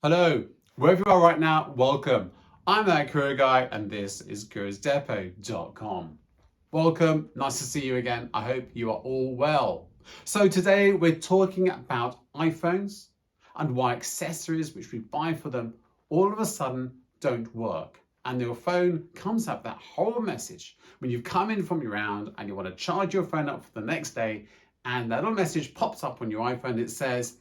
Hello, wherever you are right now, welcome. I'm that Courier Guy and this is CouriersDepot.com. Welcome, nice to see you again. I hope you are all well. So today we're talking about iPhones and why accessories which we buy for them all of a sudden don't work. And your phone comes up that horrible message when you've come in from your round and you want to charge your phone up for the next day, and that little message pops up on your iPhone. It says,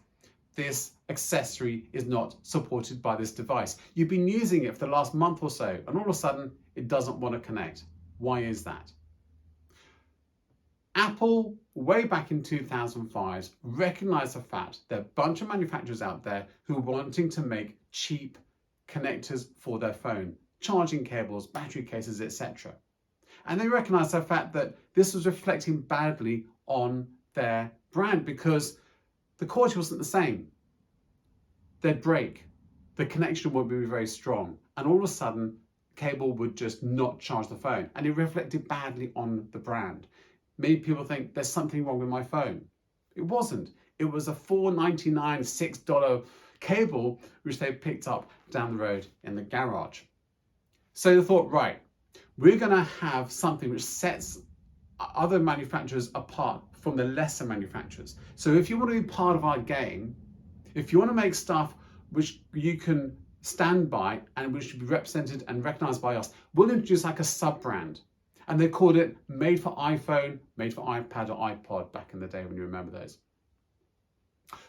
this accessory is not supported by this device. You've been using it for the last month or so, and all of a sudden it doesn't want to connect. Why is that? Apple, way back in 2005, recognized the fact there are a bunch of manufacturers out there who are wanting to make cheap connectors for their phone, charging cables, battery cases, etc. And they recognized the fact that this was reflecting badly on their brand because the quality wasn't the same. They'd break, the connection would be very strong, and all of a sudden, cable would just not charge the phone, and it reflected badly on the brand. Many people think there's something wrong with my phone. It wasn't. It was a $4.99, $6 cable which they picked up down the road in the garage. So they thought, right, we're going to have something which sets other manufacturers apart from the lesser manufacturers. So if you want to be part of our game, if you want to make stuff which you can stand by and which should be represented and recognized by us, we'll introduce like a sub-brand. And they called it Made for iPhone, Made for iPad or iPod back in the day, when you remember those.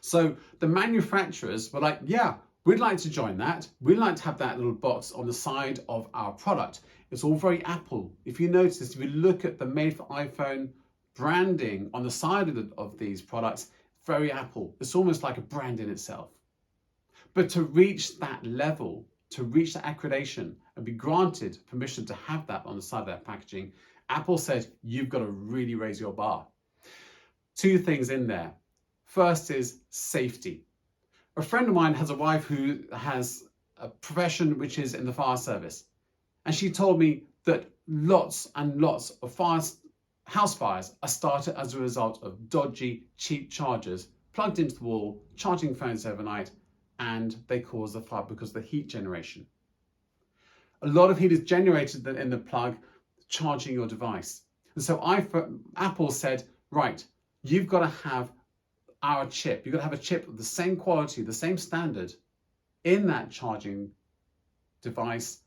So the manufacturers were like, yeah, we'd like to join that. We'd like to have that little box on the side of our product. It's all very Apple. If you notice, if you look at the Made for iPhone branding on the side of these products, very Apple. It's almost like a brand in itself. But to reach that level, to reach that accreditation and be granted permission to have that on the side of their packaging, Apple said, you've got to really raise your bar. Two things in there. First is safety. A friend of mine has a wife who has a profession which is in the fire service. And she told me that lots and lots of house fires are started as a result of dodgy, cheap chargers plugged into the wall, charging phones overnight, and they cause the fire because of the heat generation. A lot of heat is generated in the plug charging your device. And so Apple said, right, you've got to have our chip. You've got to have a chip of the same quality, the same standard in that charging device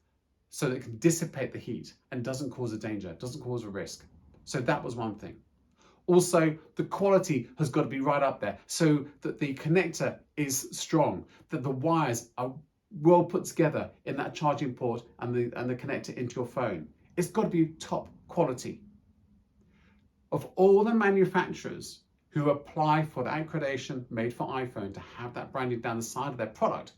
so that it can dissipate the heat and doesn't cause a danger, doesn't cause a risk. So that was one thing. Also, the quality has got to be right up there so that the connector is strong, that the wires are well put together in that charging port and the connector into your phone. It's got to be top quality. Of all the manufacturers who apply for the accreditation Made for iPhone to have that branding down the side of their product,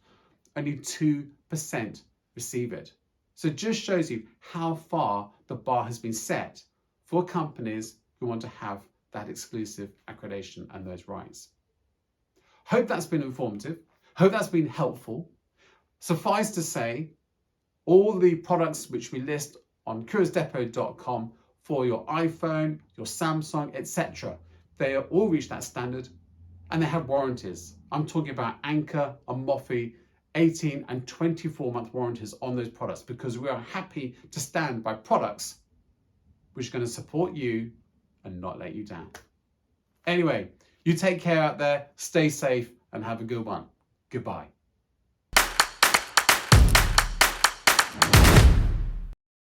only 2% receive it. So it just shows you how far the bar has been set for companies who want to have that exclusive accreditation and those rights. Hope that's been informative. Hope that's been helpful. Suffice to say, all the products which we list on CouriersDepot.com for your iPhone, your Samsung, etc., they all reach that standard and they have warranties. I'm talking about Anker and Mophie 18 and 24-month warranties on those products because we are happy to stand by products which are going to support you and not let you down. Anyway, you take care out there, stay safe and have a good one. Goodbye.